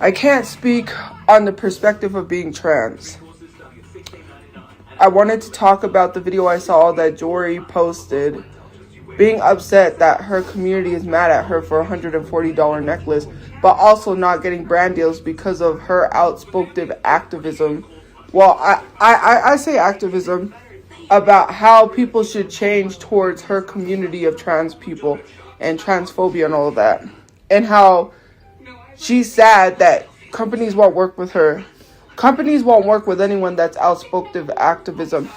I can't speak on the perspective of being trans. I wanted to talk about the video I saw that Jory posted, being upset that her community is mad at her for a $140 necklace, but also not getting brand deals because of her outspoken activism. Well, I say activism about how people should change towards her community of trans people and transphobia and all of that. And how she's sad that companies won't work with her. Companies won't work with anyone that's outspoken activism.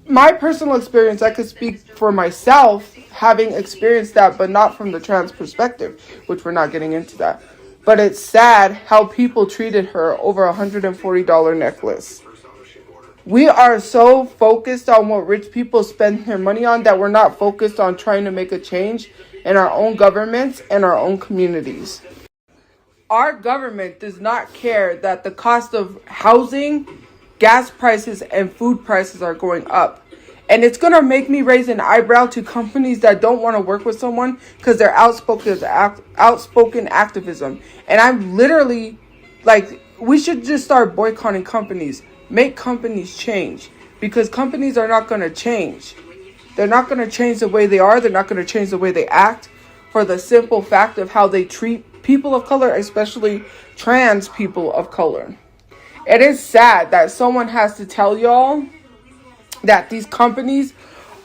My personal experience, I could speak for myself, having experienced that, but not from the trans perspective, which we're not getting into that. But it's sad how people treated her over a $140 necklace. We are so focused on what rich people spend their money on that we're not focused on trying to make a change in our own governments and our own communities. Our government does not care that the cost of housing, gas prices, and food prices are going up. And it's going to make me raise an eyebrow to companies that don't want to work with someone because they're outspoken activism. And I'm literally like, we should just start boycotting companies. Make companies change, because companies are not going to change. They're not going to change the way they are. They're not going to change the way they act for the simple fact of how they treat people of color, especially trans people of color. It is sad that someone has to tell y'all that these companies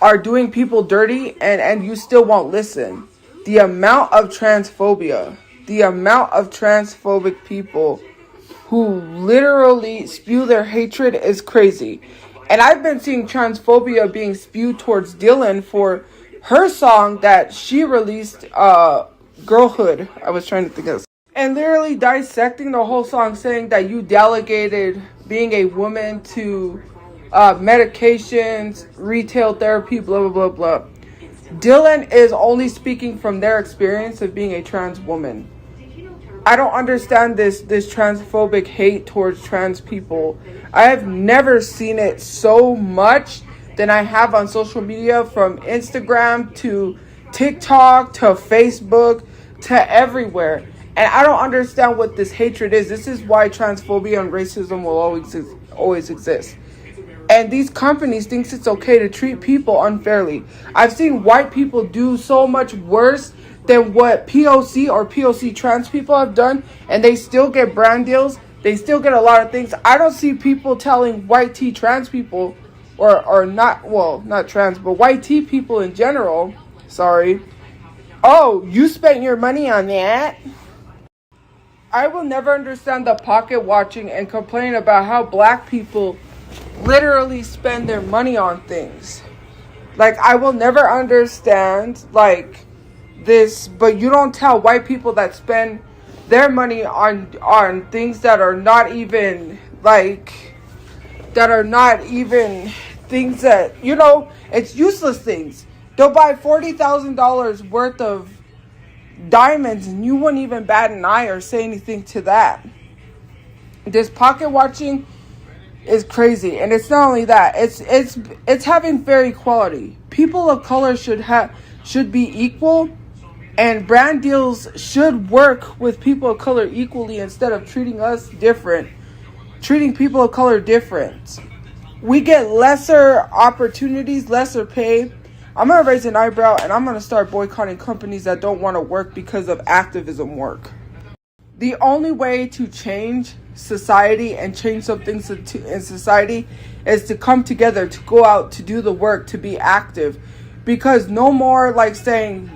are doing people dirty and you still won't listen. The amount of transphobia, the amount of transphobic people who literally spew their hatred is crazy. And I've been seeing transphobia being spewed towards Dylan for her song that she released, Girlhood. I was trying to think of this. And literally dissecting the whole song, saying that you delegated being a woman to medications, retail therapy, blah, blah, blah, blah. Dylan is only speaking from their experience of being a trans woman. I don't understand this transphobic hate towards trans people. I have never seen it so much than I have on social media, from Instagram to TikTok to Facebook to everywhere. And I don't understand what this hatred is. This is why transphobia and racism will always exist. And these companies think it's okay to treat people unfairly. I've seen white people do so much worse than what POC or POC trans people have done, and they still get brand deals. They still get a lot of things. I don't see people telling white T trans people, or not, well, not trans, but white T people in general, sorry, oh, you spent your money on that? I will never understand the pocket watching and complain about how black people literally spend their money on things. Like, I will never understand, like, this, but you don't tell white people that spend their money on things that are not even, like, that are not even things that, you know, it's useless things. They'll buy $40,000 worth of diamonds and you wouldn't even bat an eye or say anything to that. This pocket watching is crazy. And it's not only that, it's having fair equality. People of color should be equal, and brand deals should work with people of color equally instead of treating us different, treating people of color different. We get lesser opportunities, lesser pay. I'm going to raise an eyebrow and I'm going to start boycotting companies that don't want to work because of activism work. The only way to change society and change some things in society is to come together, to go out, to do the work, to be active. Because no more like saying,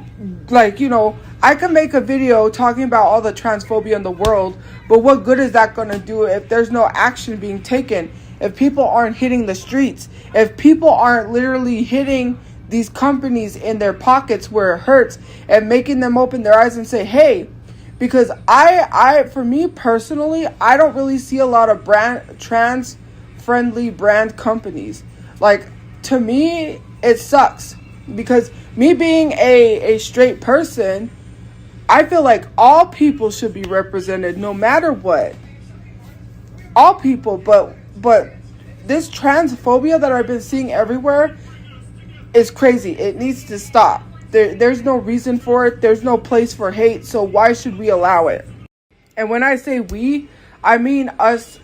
like, you know, I can make a video talking about all the transphobia in the world, but what good is that going to do if there's no action being taken? If people aren't hitting the streets, if people aren't literally hitting these companies in their pockets where it hurts and making them open their eyes and say, hey, because for me personally, I don't really see a lot of trans friendly brand companies. Like, to me, it sucks, because me being a straight person, I feel like all people should be represented no matter what. All people, but this transphobia that I've been seeing everywhere is crazy. It needs to stop. There's no reason for it. There's no place for hate. So why should we allow it? And when I say we, I mean us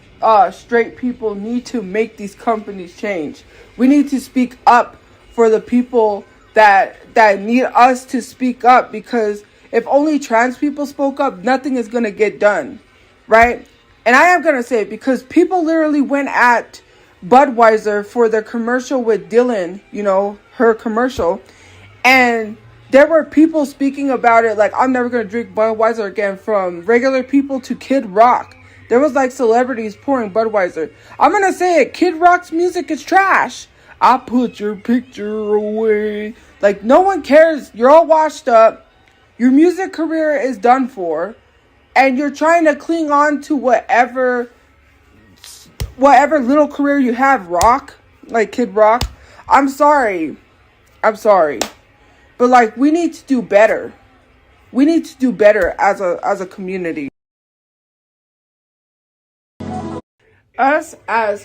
straight people need to make these companies change. We need to speak up for the people that need us to speak up, because if only trans people spoke up, nothing is going to get done, right? And I am going to say it because people literally went at Budweiser for their commercial with Dylan, her commercial, and there were people speaking about it like, I'm never going to drink Budweiser again, from regular people to Kid Rock. There was like celebrities pouring Budweiser. I'm going to say it, Kid Rock's music is trash. I put your picture away. Like, no one cares. You're all washed up. Your music career is done for. And you're trying to cling on to whatever little career you have, Rock. Like Kid Rock. I'm sorry. But like, we need to do better. We need to do better as a community.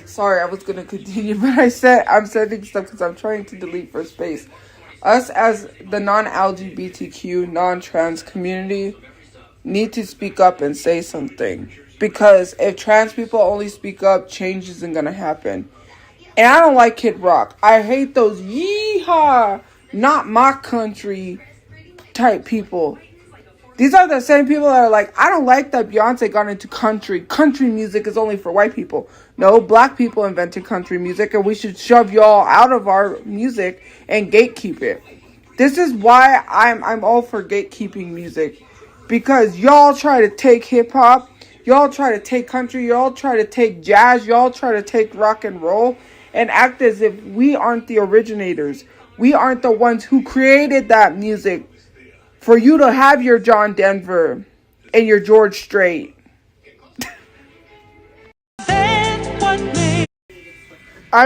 Sorry, I was gonna continue, but I'm sending stuff because I'm trying to delete for space. Us as the non-LGBTQ, non-trans community need to speak up and say something. Because if trans people only speak up, change isn't gonna happen. And I don't like Kid Rock. I hate those yeehaw, not my country type people. These are the same people that are like, I don't like that Beyonce got into country. Country music is only for white people. No, black people invented country music, and we should shove y'all out of our music and gatekeep it. This is why I'm all for gatekeeping music. Because y'all try to take hip hop, y'all try to take country, y'all try to take jazz, y'all try to take rock and roll, and act as if we aren't the originators. We aren't the ones who created that music for you to have your John Denver and your George Strait. I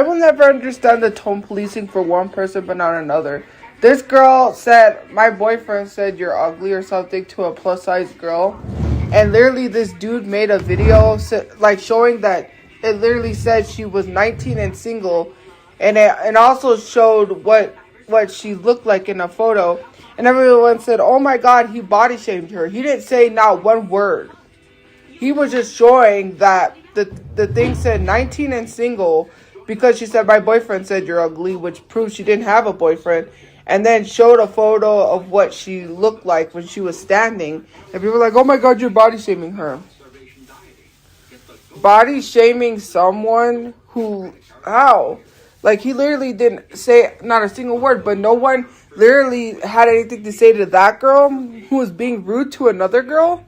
will never understand the tone policing for one person but not another. This girl said, my boyfriend said you're ugly or something to a plus size girl. And literally this dude made a video like showing that it literally said she was 19 and single. And it also showed what she looked like in a photo. And everyone said, oh my God, he body shamed her. He didn't say not one word. He was just showing that the thing said 19 and single because she said, my boyfriend said you're ugly, which proves she didn't have a boyfriend. And then showed a photo of what she looked like when she was standing. And people were like, oh my God, you're body shaming her. Body shaming someone who, how? Like, he literally didn't say not a single word, but no one literally had anything to say to that girl who was being rude to another girl.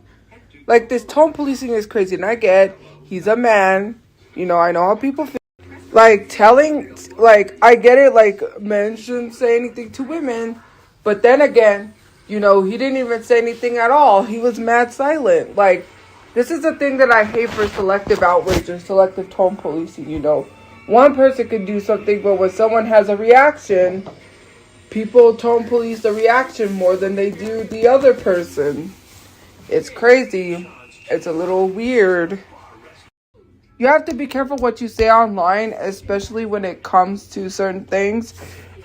Like, this tone policing is crazy. And I get, he's a man. I know how people feel. Like, I get it, like, men shouldn't say anything to women. But then again, he didn't even say anything at all. He was mad silent. Like, this is the thing that I hate for selective outrage or selective tone policing, One person could do something, but when someone has a reaction, people tone police the reaction more than they do the other person. It's crazy. It's a little weird. You have to be careful what you say online, especially when it comes to certain things,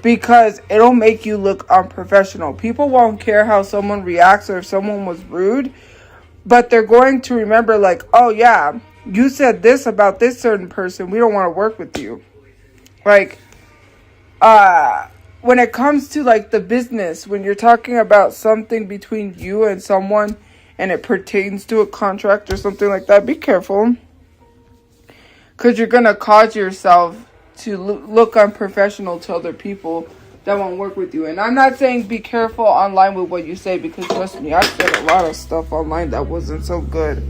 because it'll make you look unprofessional. People won't care how someone reacts or if someone was rude, but they're going to remember like, oh yeah, you said this about this certain person. We don't want to work with you. Like, when it comes to like the business, when you're talking about something between you and someone and it pertains to a contract or something like that, be careful. Because you're going to cause yourself to look unprofessional to other people that won't work with you. And I'm not saying be careful online with what you say, because trust me, I've said a lot of stuff online that wasn't so good.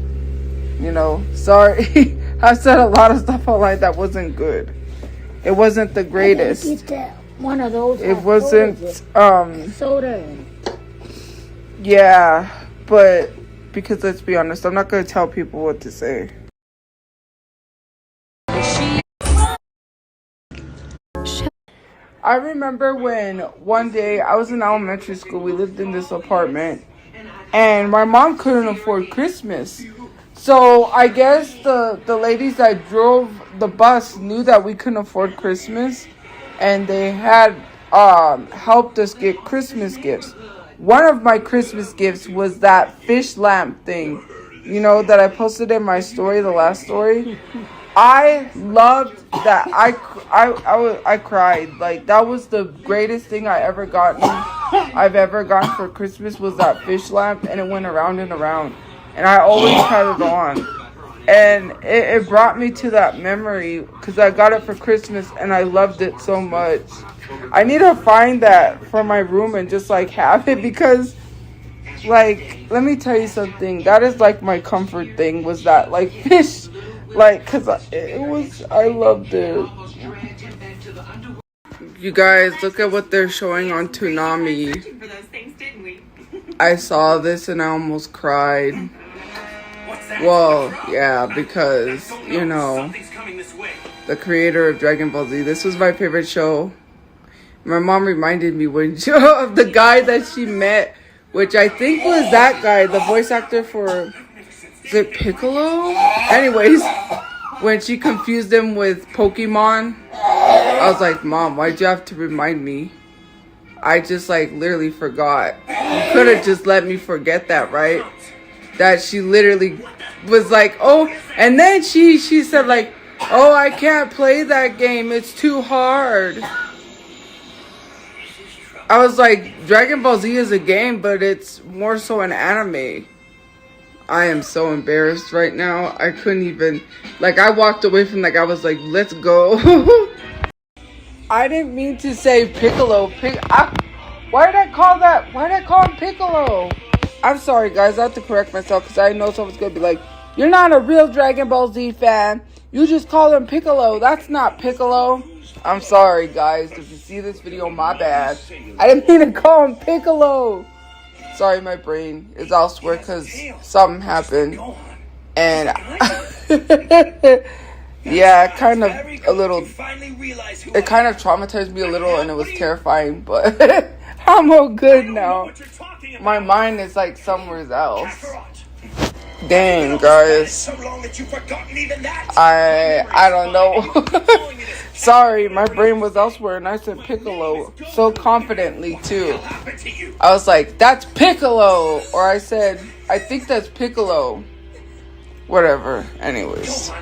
Sorry. I've said a lot of stuff online that wasn't good. It wasn't the greatest. One of those. It wasn't, soda. Yeah, but because let's be honest, I'm not going to tell people what to say. I remember when one day I was in elementary school, we lived in this apartment, and my mom couldn't afford Christmas. So I guess the ladies that drove the bus knew that we couldn't afford Christmas, and they had helped us get Christmas gifts. One of my Christmas gifts was that fish lamp thing you know, that I posted in my story, the last story. I loved that. I cried. Like, that was the greatest thing I've ever gotten for Christmas, was that fish lamp, and it went around and around. And I always had it on. And it brought me to that memory because I got it for Christmas and I loved it so much. I need to find that for my room and just like have it, because like, let me tell you something. That is like my comfort thing, was that like fish. Like, cause I loved it. You guys, look at what they're showing on Toonami. I saw this and I almost cried. Well, yeah, because, you know, the creator of Dragon Ball Z, this was my favorite show. My mom reminded me of the guy that she met, which I think was that guy, the voice actor for, is it Piccolo? Anyways, when she confused him with Pokemon, I was like, Mom, why'd you have to remind me? I just like literally forgot. You could have just let me forget that, right? That she literally was like, oh, and then she said like, oh, I can't play that game, it's too hard. I was like, Dragon Ball Z is a game, but it's more so an anime. I am so embarrassed right now. I couldn't even, like, I walked away from, like, I was like, let's go. I didn't mean to say Piccolo. Why did I call him Piccolo? I'm sorry, guys. I have to correct myself because I know someone's going to be like, you're not a real Dragon Ball Z fan. You just call him Piccolo. That's not Piccolo. I'm sorry, guys. If you see this video, my bad. I didn't mean to call him Piccolo. Sorry, my brain is elsewhere because something happened. And yeah, it kind of traumatized me a little, and it was terrifying, but I'm all good now. My mind is like somewhere else. Dang, guys. I don't know. Sorry, my brain was elsewhere and I said Piccolo so confidently too. I was like, that's Piccolo! Or I said, I think that's Piccolo. Whatever. Anyways.